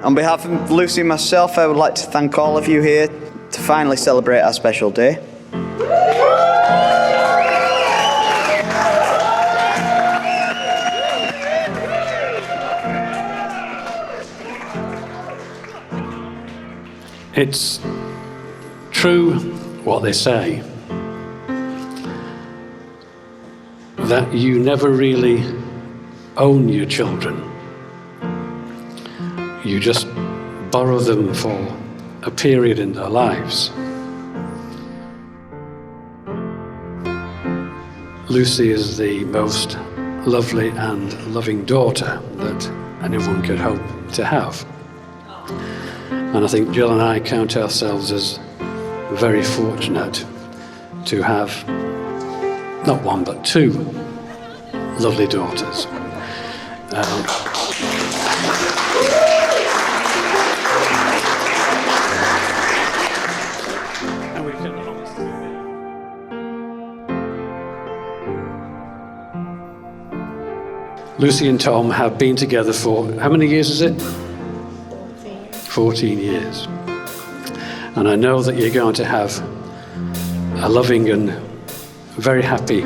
On behalf of Lucy and myself, I would like to thank all of you here to finally celebrate our special day. It's true what they say, that you never really own your children. You just borrow them for a period in their lives. Lucy is the most lovely and loving daughter that anyone could hope to have. And I think Jill and I count ourselves as very fortunate to have not one but two lovely daughters. Lucy and Tom have been together for, how many years is it? 14 years. And I know that you're going to have a loving and very happy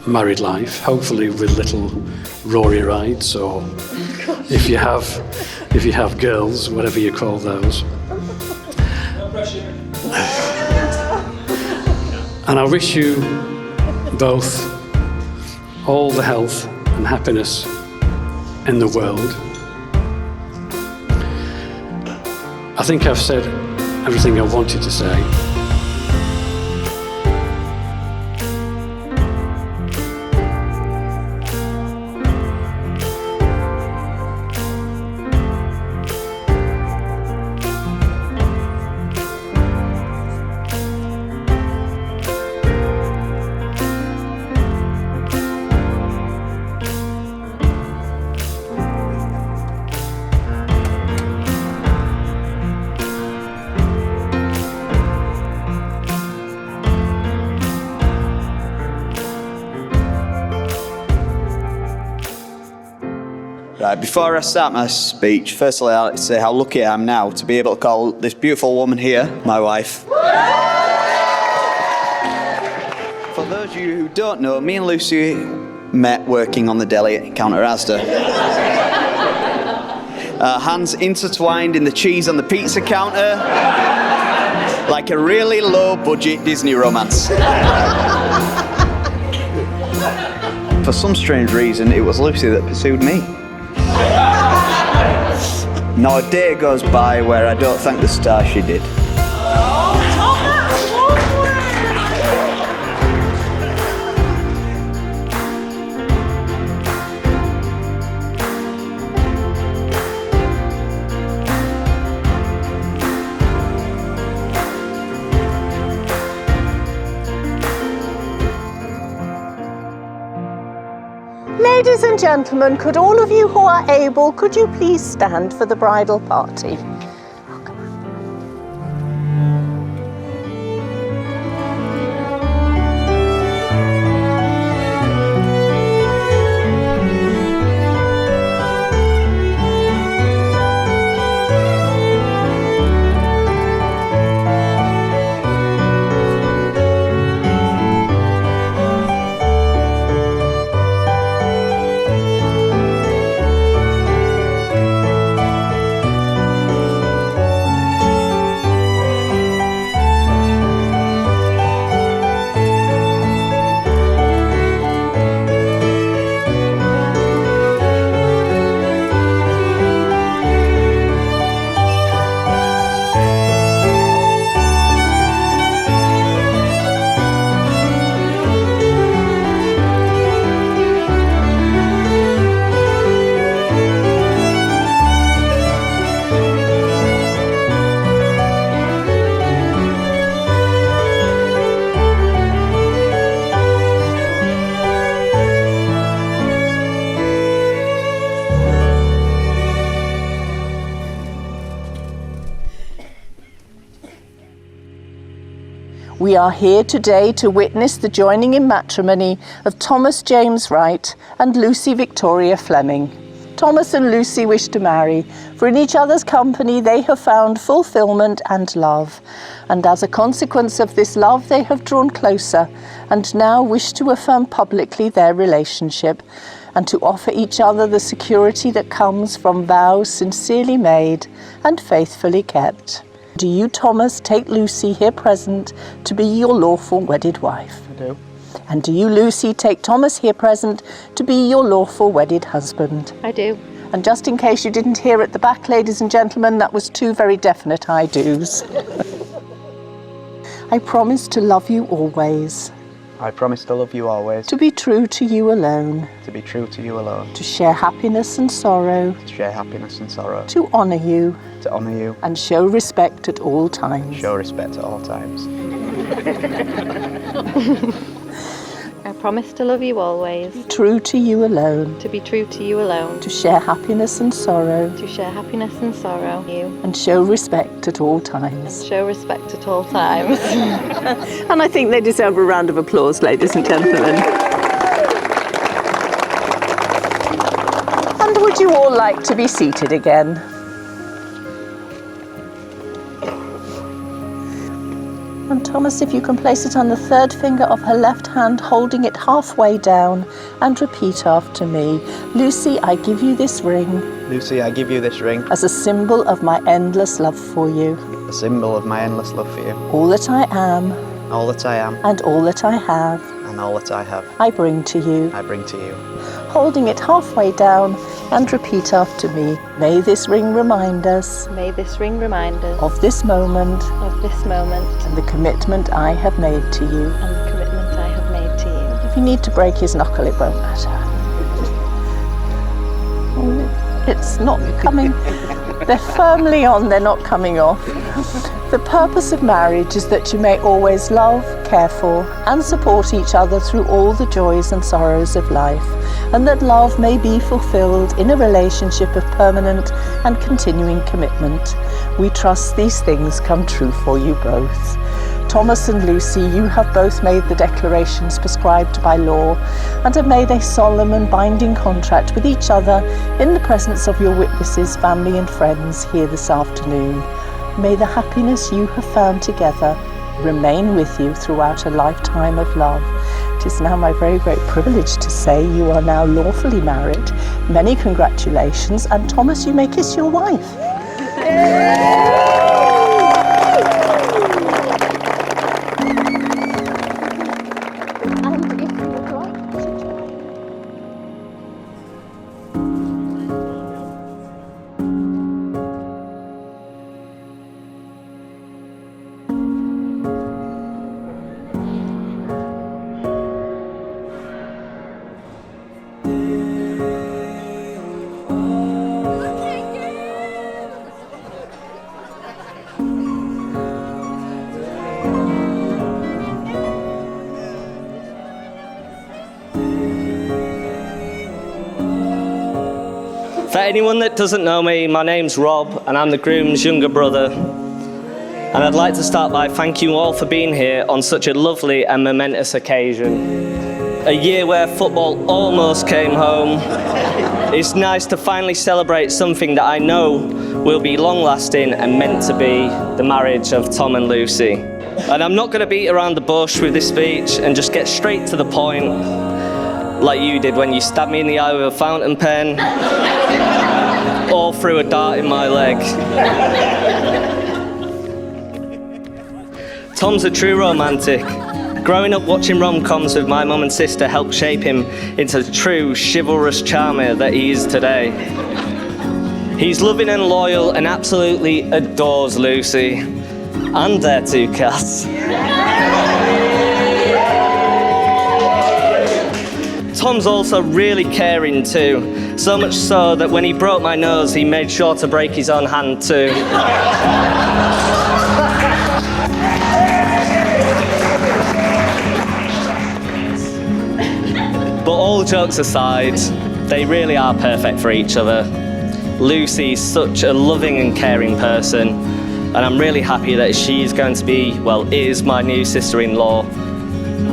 married life, hopefully with little Rory rides, or if you have girls, whatever you call those. No pressure. And I wish you both all the health and happiness in the world. I think I've said everything I wanted to say. Right, before I start my speech, firstly I'd like to say how lucky I am now to be able to call this beautiful woman here my wife. For those of you who don't know, me and Lucy met working on the deli counter at Asda. Hands intertwined in the cheese on the pizza counter, like a really low-budget Disney romance. For some strange reason, it was Lucy that pursued me. Not a day goes by where I don't thank the star she did. Ladies and gentlemen, could all of you who are able, could you please stand for the bridal party? Oh, come on. We are here today to witness the joining in matrimony of Thomas James Wright and Lucy Victoria Fleming. Thomas and Lucy wish to marry, for in each other's company they have found fulfillment and love. And as a consequence of this love, they have drawn closer and now wish to affirm publicly their relationship and to offer each other the security that comes from vows sincerely made and faithfully kept. Do you, Thomas, take Lucy here present to be your lawful wedded wife? I do. And do you, Lucy, take Thomas here present to be your lawful wedded husband? I do. And just in case you didn't hear at the back, ladies and gentlemen, that was 2 very definite I do's. I promise to love you always. I promise to love you always. To be true to you alone. To be true to you alone. To share happiness and sorrow. To share happiness and sorrow. To honour you. To honour you. And show respect at all times. Show respect at all times. I promise to love you always. True to you alone. To be true to you alone. To share happiness and sorrow. To share happiness and sorrow. You. And show respect at all times. Show respect at all times. And I think they deserve a round of applause, ladies and gentlemen. And would you all like to be seated again? And Thomas, if you can place it on the 3rd finger of her left hand, holding it halfway down, and repeat after me. Lucy, I give you this ring. Lucy, I give you this ring. As a symbol of my endless love for you. A symbol of my endless love for you. All that I am. All that I am. And all that I have. And all that I have. I bring to you. I bring to you. Holding it halfway down, and repeat after me. May this ring remind us. May this ring remind us. Of this moment. Of this moment. And the commitment I have made to you. And the commitment I have made to you. If you need to break his knuckle, it won't matter. It's not coming. They're firmly on, they're not coming off. The purpose of marriage is that you may always love, care for, and support each other through all the joys and sorrows of life, and that love may be fulfilled in a relationship of permanent and continuing commitment. We trust these things come true for you both. Thomas and Lucy, you have both made the declarations prescribed by law and have made a solemn and binding contract with each other in the presence of your witnesses, family and friends here this afternoon. May the happiness you have found together remain with you throughout a lifetime of love. It is now my very great privilege to say you are now lawfully married. Many congratulations, and Thomas, you may kiss your wife. For anyone that doesn't know me, my name's Rob and I'm the groom's younger brother. And I'd like to start by thanking you all for being here on such a lovely and momentous occasion. A year where football almost came home. It's nice to finally celebrate something that I know will be long-lasting and meant to be the marriage of Tom and Lucy. And I'm not going to beat around the bush with this speech and just get straight to the point like you did when you stabbed me in the eye with a fountain pen or threw a dart in my leg. Tom's a true romantic. Growing up watching rom-coms with my mum and sister helped shape him into the true chivalrous charmer that he is today. He's loving and loyal and absolutely adores Lucy and their 2 cats. Tom's also really caring too, so much so that when he broke my nose, he made sure to break his own hand too. But all jokes aside, they really are perfect for each other. Lucy's such a loving and caring person, and I'm really happy that she's going to be, well, is my new sister-in-law.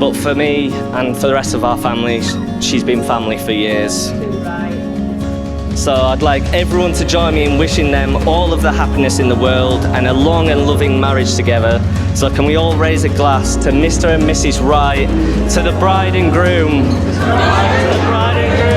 But for me and for the rest of our family, she's been family for years. So I'd like everyone to join me in wishing them all of the happiness in the world and a long and loving marriage together. So can we all raise a glass to Mr. and Mrs. Wright, to the bride and groom. To the bride and groom.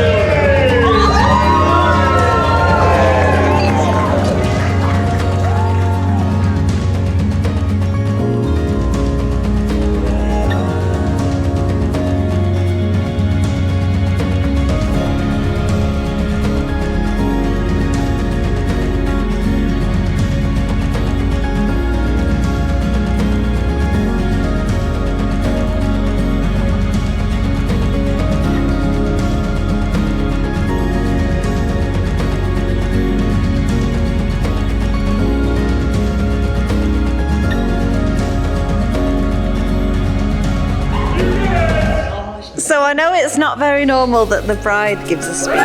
So I know it's not very normal that the bride gives a speech,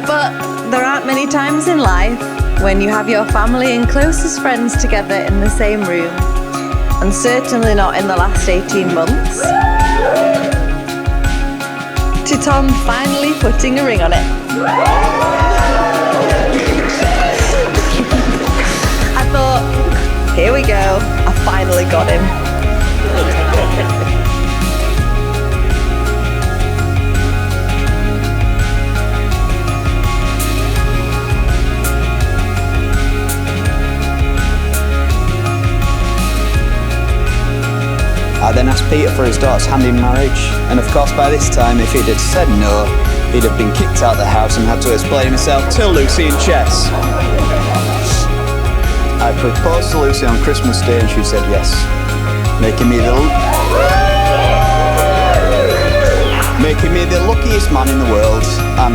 but there aren't many times in life when you have your family and closest friends together in the same room, and certainly not in the last 18 months, to Tom finally putting a ring on it. I thought, here we go, I finally got him. I then asked Peter for his daughter's hand in marriage, and of course by this time, if he'd have said no, he'd have been kicked out of the house and had to explain himself to Lucy in chess. I proposed to Lucy on Christmas Day and she said yes, making me the luckiest man in the world, and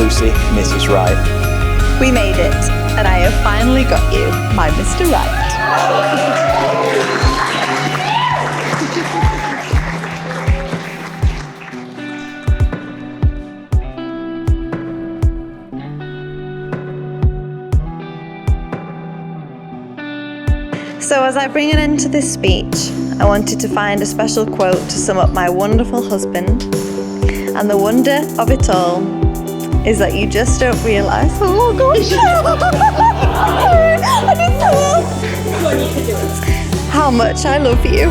Lucy, Mrs. Wright. We made it, and I have finally got you, my Mr. Right. So as I bring an end to this speech, I wanted to find a special quote to sum up my wonderful husband. And the wonder of it all is that you just don't realise, oh gosh, I did so well, how much I love you.